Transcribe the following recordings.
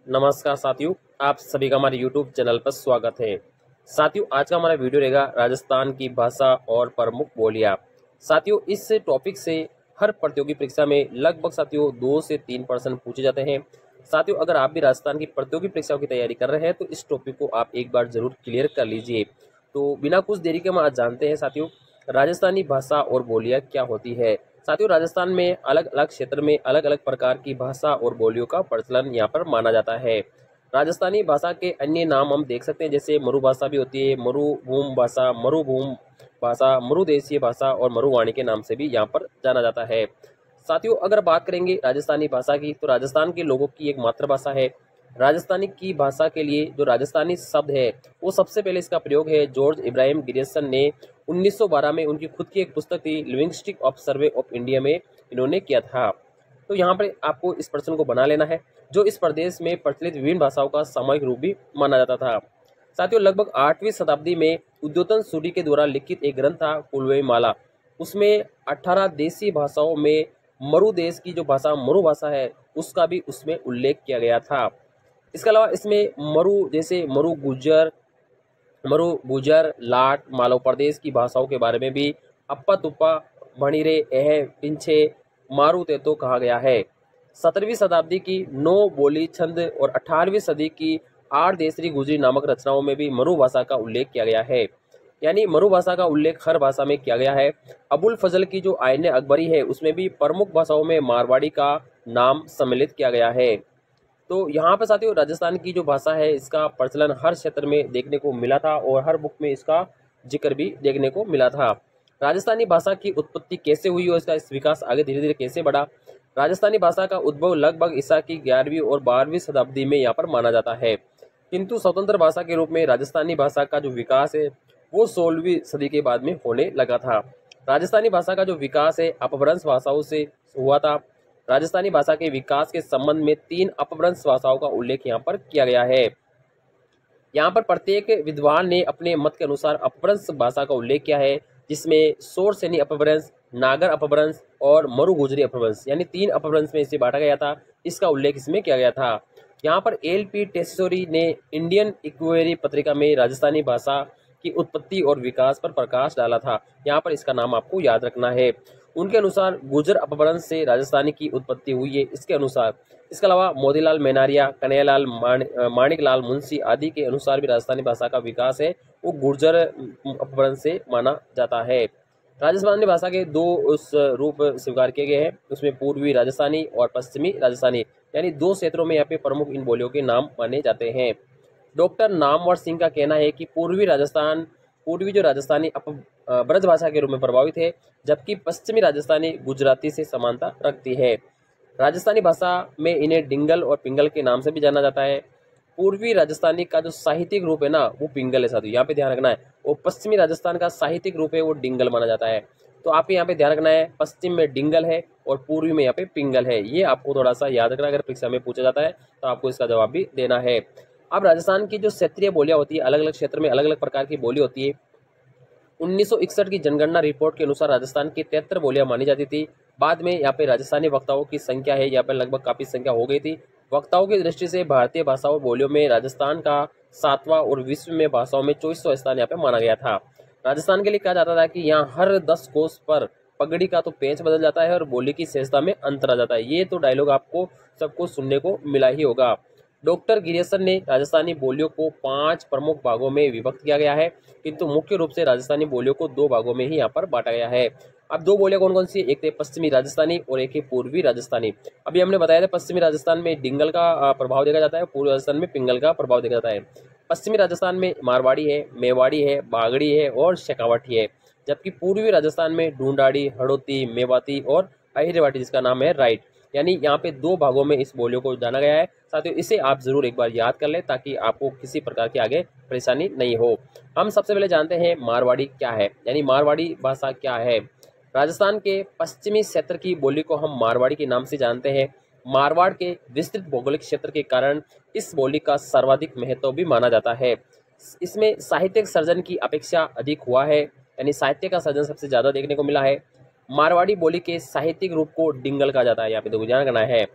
नमस्कार साथियों, आप सभी का हमारे YouTube चैनल पर स्वागत है। साथियों, आज का हमारा वीडियो रहेगा राजस्थान की भाषा और प्रमुख बोलियां। साथियों, इस टॉपिक से हर प्रतियोगी परीक्षा में लगभग साथियों 2 से 3 प्रश्न पूछे जाते हैं। साथियों, अगर आप भी राजस्थान की प्रतियोगी परीक्षाओं की तैयारी कर रहे हैं तो इस टॉपिक को आप एक बार जरूर क्लियर कर लीजिए। तो बिना कुछ देरी के हम आज जानते हैं साथियों, राजस्थानी भाषा और बोलियां क्या होती है। साथियों, राजस्थान में अलग अलग क्षेत्र में अलग अलग प्रकार की भाषा और बोलियों का प्रचलन यहाँ पर माना जाता है। राजस्थानी भाषा के अन्य नाम हम देख सकते हैं, जैसे मरु भाषा भी होती है, मरुभूम भाषा, मरुभूम भाषा, मरुदेशीय भाषा और मरुवाणी के नाम से भी यहाँ पर जाना जाता है। साथियों, अगर बात करेंगे राजस्थानी भाषा की, तो राजस्थान के लोगों की एक मातृभाषा है। राजस्थानी की भाषा के लिए जो राजस्थानी शब्द है वो सबसे पहले इसका प्रयोग है जॉर्ज इब्राहिम गिरियसन ने 1912 में उनकी खुद की एक पुस्तक थी linguistic of survey of India में इन्होंने किया था। तो यहाँ पर आपको इस प्रश्न को बना लेना है, जो इस प्रदेश में प्रचलित विभिन्न भाषाओं का सामूहिक रूप भी माना जाता था। साथियों, लगभग 8वीं शताब्दी में उद्योतन सूरी के द्वारा लिखित एक ग्रंथ था कुलवे माला। उसमें 18 देशी भाषाओं में मरु देश की जो भाषा मरु भाषा है उसका भी उसमें उल्लेख किया गया था। इसके अलावा इसमें मरु गुजर लाट मालव प्रदेश की भाषाओं के बारे में भी अप्पा तुप्पा भणिरे एह पिंछे मारू तेतो कहा गया है। 17वीं शताब्दी की नौ बोली छंद और 18वीं सदी की आठ देसरी गुजरी नामक रचनाओं में भी मरु भाषा का उल्लेख किया गया है। यानी मरु भाषा का उल्लेख हर भाषा में किया गया है। अबुल फजल की जो आयन अकबरी है उसमें भी प्रमुख भाषाओं में मारवाड़ी का नाम सम्मिलित किया गया है। तो यहाँ पर साथियों, राजस्थान की जो भाषा है इसका प्रचलन हर क्षेत्र में देखने को मिला था और हर बुक में इसका जिक्र भी देखने को मिला था। राजस्थानी भाषा की उत्पत्ति कैसे हुई और इसका विकास आगे धीरे धीरे कैसे बढ़ा। राजस्थानी भाषा का उद्भव लगभग ईसा की 11वीं और 12वीं शताब्दी में यहाँ पर माना जाता है, किंतु स्वतंत्र भाषा के रूप में राजस्थानी भाषा का जो विकास है वो 16वीं सदी के बाद में होने लगा था। राजस्थानी भाषा का जो विकास है अपभ्रंश भाषाओं से हुआ था। राजस्थानी भाषा के विकास के संबंध में 3 अपभ्रंश भाषाओं का उल्लेख यहाँ पर किया गया है। यहाँ पर प्रत्येक विद्वान ने अपने मत के अनुसार अपभ्रंश भाषा का उल्लेख किया है, जिसमें शोरसेनी अपभ्रंश, नागर अपभ्रंश और मरु गुजरी अपभ्रंश, यानी 3 अपभ्रंश में इसे बांटा गया था। इसका उल्लेख इसमें किया गया था। यहाँ पर एल.पी. टेस्सोरी ने इंडियन इक्वेरी पत्रिका में राजस्थानी भाषा की उत्पत्ति और विकास पर प्रकाश डाला था। यहाँ पर इसका नाम आपको याद रखना है। उनके अनुसार गुजर अपभ्रंश से राजस्थानी की उत्पत्ति हुई है इसके अनुसार। इसके अलावा मोतीलाल मेनारिया, कन्हैयालाल माणिकलाल मुंशी आदि के अनुसार भी राजस्थानी भाषा का विकास है वो गुर्जर अपभ्रंश से माना जाता है। राजस्थानी भाषा के 2 उस रूप स्वीकार किए गए हैं, उसमें पूर्वी राजस्थानी और पश्चिमी राजस्थानी, यानी 2 क्षेत्रों में यहाँ पे प्रमुख इन बोलियों के नाम माने जाते हैं। डॉक्टर नामवर सिंह का कहना है कि पूर्वी जो राजस्थानी ब्रज भाषा के रूप में प्रभावित है, जबकि पश्चिमी राजस्थानी गुजराती से समानता रखती है। राजस्थानी भाषा में इन्हें डिंगल और पिंगल के नाम से भी जाना जाता है। पूर्वी राजस्थानी का जो साहित्यिक रूप है ना वो पिंगल है साथियों, यहाँ पे ध्यान रखना है। और पश्चिमी राजस्थान का साहित्यिक रूप है वो डिंगल माना जाता है। तो आप यहाँ पे ध्यान रखना है, पश्चिम में डिंगल है और पूर्वी में यहाँ पे पिंगल है। ये आपको थोड़ा सा याद रखना, अगर परीक्षा में पूछा जाता है तो आपको इसका जवाब भी देना है। अब राजस्थान की जो क्षेत्रीय बोलियां होती है, अलग अलग क्षेत्र में अलग अलग प्रकार की बोली होती है। 1961 की जनगणना रिपोर्ट के अनुसार राजस्थान की 73 बोलियां मानी जाती थी। बाद में यहाँ पे राजस्थानी वक्ताओं की संख्या है यहाँ पे लगभग काफी संख्या हो गई थी। वक्ताओं की दृष्टि से भारतीय भाषाओं और बोलियों में राजस्थान का 7वां और विश्व में भाषाओं में 24वां स्थान यहाँ पे माना गया था। राजस्थान के लिए कहा जाता था कि यहाँ हर 10 कोस पर पगड़ी का तो पेंच बदल जाता है और बोली की सहजता में अंतर आ जाता है। ये तो डायलॉग आपको सबको सुनने को मिला ही होगा। डॉक्टर गिरियसन ने राजस्थानी बोलियों को 5 प्रमुख भागों में विभक्त किया गया है, किंतु मुख्य रूप से राजस्थानी बोलियों को 2 भागों में ही यहाँ पर बांटा गया है। अब 2 बोलियां कौन कौन सी, एक है पश्चिमी राजस्थानी और एक है पूर्वी राजस्थानी। अभी हमने बताया था पश्चिमी राजस्थान में डिंगल का प्रभाव देखा जाता है, पूर्वी राजस्थान में पिंगल का प्रभाव देखा जाता है। पश्चिमी राजस्थान में मारवाड़ी है, मेवाड़ी है, बागड़ी है और शेखावटी है, जबकि पूर्वी राजस्थान में ढूंढाड़ी, हड़ौती, मेवाती और अहिरवाटी जिसका नाम है राइट। यानी यहाँ पे 2 भागों में इस बोलियों को जाना गया है। साथियों, इसे आप जरूर एक बार याद कर लें ताकि आपको किसी प्रकार की आगे परेशानी नहीं हो। हम सबसे पहले जानते हैं मारवाड़ी क्या है, यानी मारवाड़ी भाषा क्या है। राजस्थान के पश्चिमी क्षेत्र की बोली को हम मारवाड़ी के नाम से जानते हैं। मारवाड़ के विस्तृत भौगोलिक क्षेत्र के कारण इस बोली का सर्वाधिक महत्व भी माना जाता है। इसमें साहित्यिक सर्जन की अपेक्षा अधिक हुआ है, यानी साहित्य का सर्जन सबसे ज्यादा देखने को मिला है। मारवाड़ी बोली के साहित्यिक रूप को डिंगल कहा जाता है, यहाँ पे तो ध्यान रखना है।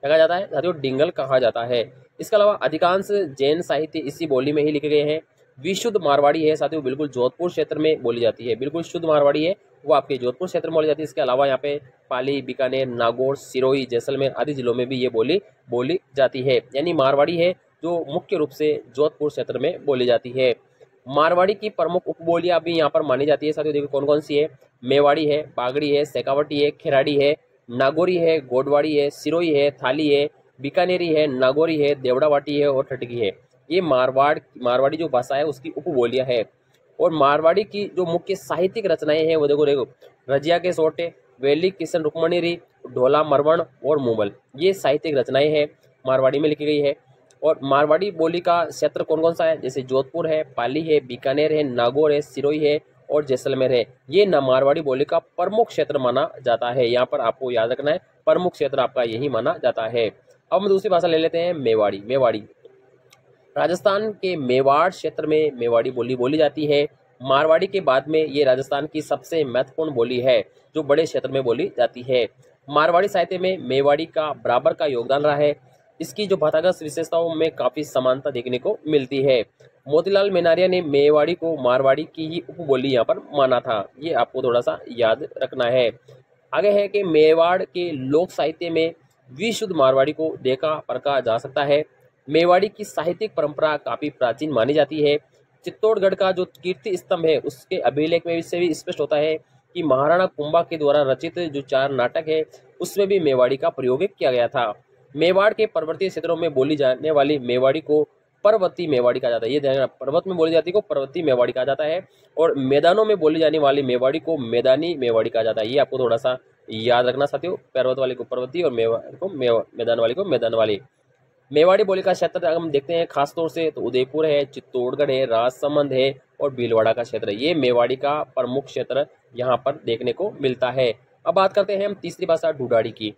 कहा जाता है साथियों, डिंगल कहा जाता है। इसके अलावा अधिकांश जैन साहित्य इसी बोली में ही लिखे गए हैं। विशुद्ध मारवाड़ी है साथियों, बिल्कुल जोधपुर क्षेत्र में बोली जाती है, बिल्कुल शुद्ध मारवाड़ी है वो आपके जोधपुर क्षेत्र में बोली जाती है। इसके अलावा यहाँ पे पाली, बीकानेर, नागौर, सिरोही, जैसलमेर आदि जिलों में भी ये बोली जाती है। यानी मारवाड़ी है जो मुख्य रूप से जोधपुर क्षेत्र में बोली जाती है। मारवाड़ी की प्रमुख उपबोलियां भी यहाँ पर मानी जाती है साथियों, देखिए कौन कौन सी है। मेवाड़ी है, बागड़ी है, शेखावटी है, खेराड़ी है, नागौरी है, गोडवाड़ी है, सिरोही है, थाली है, बीकानेरी है, नागौरी है, देवड़ावाटी है और ठटकी है। ये मारवाड़ी जो भाषा है उसकी उपबोलियां है। और मारवाड़ी की जो मुख्य साहित्यिक रचनाएं हैं वो देखो रजिया के सोटे, वैलिक किशन रुक्मणीरी, ढोला मरवण और मुमल, ये साहित्यिक रचनाएं हैं मारवाड़ी में लिखी गई है। और मारवाड़ी बोली का क्षेत्र कौन कौन सा है, जैसे जोधपुर है, पाली है, बीकानेर है, नागौर है, सिरोही है और जैसलमेर है। ये न मारवाड़ी बोली का प्रमुख क्षेत्र माना जाता है। यहाँ पर आपको याद रखना है, प्रमुख क्षेत्र आपका यही माना जाता है। अब हम दूसरी भाषा ले लेते हैं, मेवाड़ी। राजस्थान के मेवाड़ क्षेत्र में मेवाड़ी बोली बोली जाती है। मारवाड़ी के बाद में ये राजस्थान की सबसे महत्वपूर्ण बोली है जो बड़े क्षेत्र में बोली जाती है। मारवाड़ी साहित्य में मेवाड़ी का बराबर का योगदान रहा है। इसकी जो भाषागत विशेषताओं में काफी समानता देखने को मिलती है। मोतीलाल मेनारिया ने मेवाड़ी को मारवाड़ी की ही उपबोली यहाँ पर माना था, ये आपको थोड़ा सा याद रखना है। आगे है कि मेवाड़ के लोक साहित्य में विशुद्ध मारवाड़ी को देखा परखा जा सकता है। मेवाड़ी की साहित्यिक परंपरा काफी प्राचीन मानी जाती है। चित्तौड़गढ़ का जो कीर्ति स्तंभ है उसके अभिलेख में से भी स्पष्ट होता है कि महाराणा कुंभा के द्वारा रचित जो 4 नाटक है उसमें भी मेवाड़ी का प्रयोग किया गया था। मेवाड़ के पर्वतीय क्षेत्रों में बोली जाने वाली मेवाड़ी को पर्वती मेवाड़ी कहा जाता है। ये ध्यान रखना, पर्वत में बोली जाती को पर्वती मेवाड़ी कहा जाता है और मैदानों में बोली जाने वाली मेवाड़ी को मैदानी मेवाड़ी कहा जाता है। ये आपको थोड़ा सा याद रखना साथियों, पर्वत वाली को पर्वती और मैदान वाली को मैदान वाली। मेवाड़ी बोली का क्षेत्र अगर हम देखते हैं खासतौर से तो उदयपुर है, चित्तौड़गढ़ है, राजसमंद है और भीलवाड़ा का क्षेत्र है। ये मेवाड़ी का प्रमुख क्षेत्र यहाँ पर देखने को मिलता है। अब बात करते हैं हम तीसरी भाषा ढूंढाड़ी की।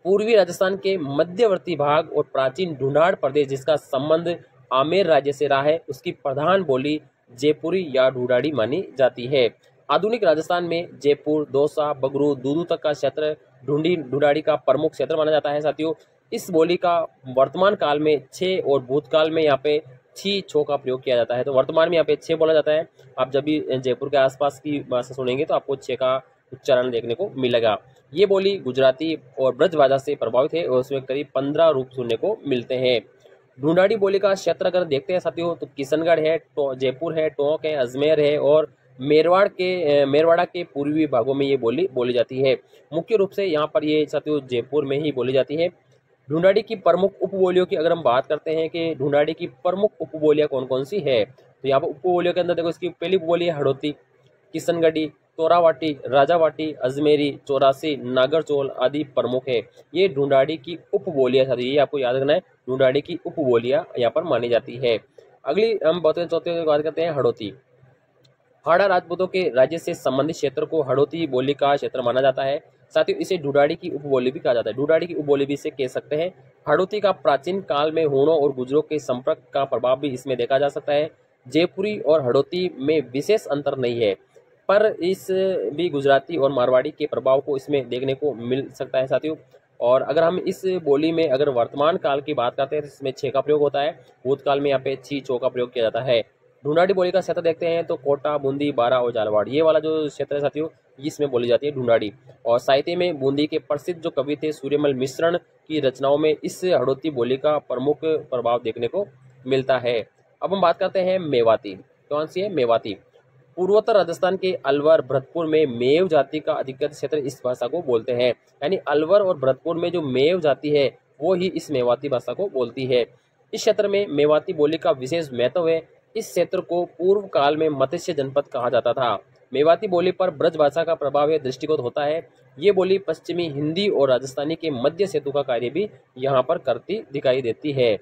पूर्वी राजस्थान के मध्यवर्ती भाग और प्राचीन ढूंढाड़ प्रदेश जिसका संबंध आमेर राज्य से रहा है उसकी प्रधान बोली जयपुरी या ढूंढाड़ी मानी जाती है। आधुनिक राजस्थान में जयपुर, दौसा, बगरू, दूदू तक का क्षेत्र ढूंढाड़ी का प्रमुख क्षेत्र माना जाता है साथियों। इस बोली का वर्तमान काल में 6 और भूतकाल में यहाँ पे 6 का प्रयोग किया जाता है। तो वर्तमान में यहाँ पे 6 बोला जाता है। आप जब भी जयपुर के आसपास की भाषा सुनेंगे तो आपको 6 का उच्चारण देखने को मिलेगा। ये बोली गुजराती और ब्रजभाषा से प्रभावित है और उसमें करीब 15 रूप सुनने को मिलते हैं। ढूंढाड़ी बोली का क्षेत्र अगर देखते हैं साथियों तो किशनगढ़ है, जयपुर है, टोंक है, अजमेर है और मेरवाड़ा के पूर्वी भागों में ये बोली बोली जाती है। मुख्य रूप से यहाँ पर ये साथियों जयपुर में ही बोली जाती है। ढूंढाड़ी की प्रमुख उपबोलियों की अगर हम बात करते हैं कि ढूंढाड़ी की प्रमुख उपबोलियां कौन कौन सी है तो यहाँ पर उपबोलियों के अंदर देखो इसकी पहली उपबोली है हड़ौती, किशनगढ़ी, तोरावाटी, राजावाटी, अजमेरी, चौरासी, नागरचौल आदि प्रमुख है। ये ढूंढाड़ी की उपबोलियां साथी, ये आपको याद रखना है, ढूंढाड़ी की उपबोलियां यहाँ पर मानी जाती है। अगली हम चौथे बात करते हैं हड़ौती। हाड़ा राजपूतों के राज्य से संबंधित क्षेत्र को हड़ौती बोली का क्षेत्र माना जाता है। साथियों इसे ढूंढाड़ी की उपबोली भी कहा जाता है, ढूंढाड़ी की उपबोली भी इसे कह सकते हैं। हड़ौती का प्राचीन काल में हूणों और गुजरों के संपर्क का प्रभाव भी इसमें देखा जा सकता है। जयपुरी और हड़ौती में विशेष अंतर नहीं है पर इस भी गुजराती और मारवाड़ी के प्रभाव को इसमें देखने को मिल सकता है साथियों। और अगर हम इस बोली में अगर वर्तमान काल की बात करते हैं तो इसमें 6 का प्रयोग होता है, भूतकाल में यहाँ पे 6 का प्रयोग किया जाता है। ढूंढाड़ी बोली का क्षेत्र देखते हैं तो कोटा, बूंदी, बारा और झालावाड़, ये वाला जो क्षेत्र है साथियों इसमें बोली जाती है ढूंढाड़ी। और साहित्य में बूंदी के प्रसिद्ध जो कवि थे सूर्यमल मिश्रण की रचनाओं में इस हड़ौती बोली का प्रमुख प्रभाव देखने को मिलता है। अब हम बात करते हैं मेवाती। कौन सी है? मेवाती। पूर्वोत्तर राजस्थान के अलवर, भरतपुर में मेव जाति का अधिकतर क्षेत्र इस भाषा को बोलते हैं। यानी अलवर और भरतपुर में जो मेव जाति है वो ही इस मेवाती भाषा को बोलती है। इस क्षेत्र में मेवाती बोली का विशेष महत्व है। इस क्षेत्र को पूर्व काल में मत्स्य जनपद कहा जाता था। मेवाती बोली पर ब्रज भाषा का प्रभाव है दृष्टिगत होता है। ये बोली पश्चिमी हिंदी और राजस्थानी के मध्य सेतु का कार्य भी यहाँ पर करती दिखाई देती है।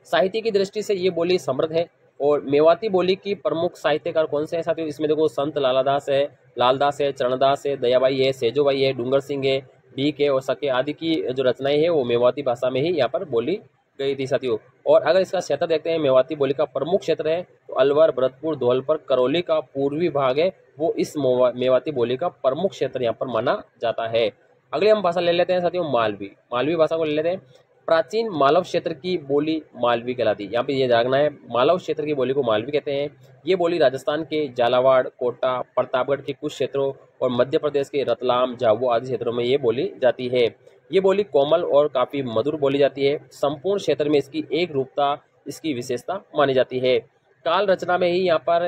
साहित्य की दृष्टि से ये बोली समृद्ध है। और मेवाती बोली की प्रमुख साहित्यकार कौन से हैं साथियों? इसमें देखो संत लालदास है, चरणदास है, दयाबाई है, सेजोबाई है, डूंगर सिंह है, डीक है और सके आदि की जो रचनाएं हैं वो मेवाती भाषा में ही यहाँ पर बोली गई थी साथियों। और अगर इसका क्षेत्र देखते हैं, मेवाती बोली का प्रमुख क्षेत्र है तो अलवर, भरतपुर, धौलपुर, करौली का पूर्वी भाग है वो इस मेवाती बोली का प्रमुख क्षेत्र यहाँ पर माना जाता है। अगली हम भाषा ले लेते हैं साथियों मालवी। मालवी भाषा को ले लेते हैं। प्राचीन मालव क्षेत्र की बोली मालवी कहलाती है। यहाँ पे ये जानना है, मालव क्षेत्र की बोली को मालवी कहते हैं। ये बोली राजस्थान के झालावाड़, कोटा, प्रतापगढ़ के कुछ क्षेत्रों और मध्य प्रदेश के रतलाम, झाबुआ आदि क्षेत्रों में ये बोली जाती है। ये बोली कोमल और काफी मधुर बोली जाती है। संपूर्ण क्षेत्र में इसकी एक रूपता इसकी विशेषता मानी जाती है। काल रचना में ही यहाँ पर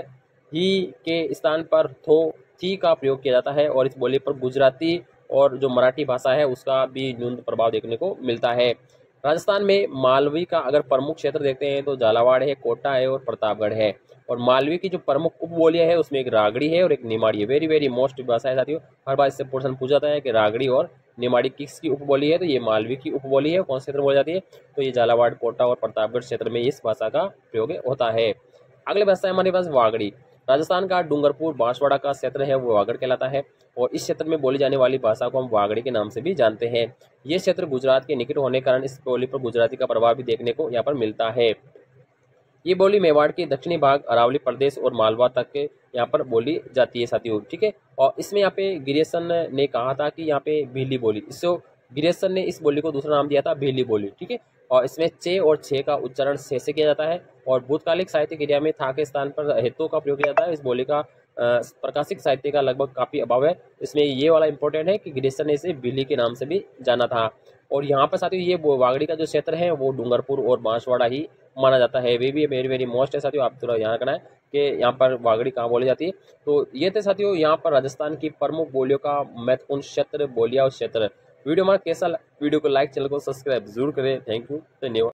ही के स्थान पर थो, थी का प्रयोग किया जाता है और इस बोली पर गुजराती और जो मराठी भाषा है उसका भी न्यूनतम प्रभाव देखने को मिलता है। राजस्थान में मालवी का अगर प्रमुख क्षेत्र देखते हैं तो झालावाड़ है, कोटा है और प्रतापगढ़ है। और मालवी की जो प्रमुख उपबोलियां है उसमें एक रागड़ी है और एक निमाड़ी है। वेरी वेरी मोस्ट भाषा है साथियों, हर बार इससे क्वेश्चन पूछा जाता है कि रागड़ी और निमाड़ी किसकी उपबोली है, तो ये मालवी की उपबोली है। कौन से क्षेत्र में बोली जाती है, तो ये झालावाड़, कोटा और प्रतापगढ़ क्षेत्र में इस भाषा का प्रयोग होता है। अगले भाषा है हमारे पास वागड़ी। राजस्थान का डूंगरपुर बांसवाड़ा का क्षेत्र है वो वागड़ कहलाता है और इस क्षेत्र में बोली जाने वाली भाषा को हम वागड़ी के नाम से भी जानते हैं। ये क्षेत्र गुजरात के निकट होने के कारण इस बोली पर गुजराती का प्रभाव भी देखने को यहाँ पर मिलता है। ये बोली मेवाड़ के दक्षिणी भाग, अरावली प्रदेश और मालवा तक के यहाँ पर बोली जाती है साथियों, ठीक है। और इसमें यहाँ पे गिरीशन ने कहा था कि यहाँ पे भीली बोली, इससे गिरीशन ने इस बोली को दूसरा नाम दिया था भीली बोली, ठीक है। और इसमें चे और छे का उच्चारण से किया जाता है और भूतकालिक साहित्य क्रिया में था के स्थान पर हेतु का प्रयोग किया जाता है। इस बोली का प्रकाशिक साहित्य का लगभग काफी अभाव है। इसमें ये वाला इंपॉर्टेंट है कि गिरीशन ने इसे भीली के नाम से भी जाना था। और यहाँ पर साथियों ये वागड़ी का जो क्षेत्र है वो डूंगरपुर और बांसवाड़ा ही माना जाता है। वे भी वेरी वेरी मोस्ट है साथियों, आप थोड़ा ध्यान रखना है कि यहाँ पर वागड़ी कहाँ बोली जाती है। तो ये थे साथियों यहाँ पर राजस्थान की प्रमुख बोलियों का महत्वपूर्ण क्षेत्र, बोलियां और क्षेत्र। वीडियो हमारा कैसा, वीडियो को लाइक, चैनल को सब्सक्राइब जरूर करें। थैंक यू, धन्यवाद।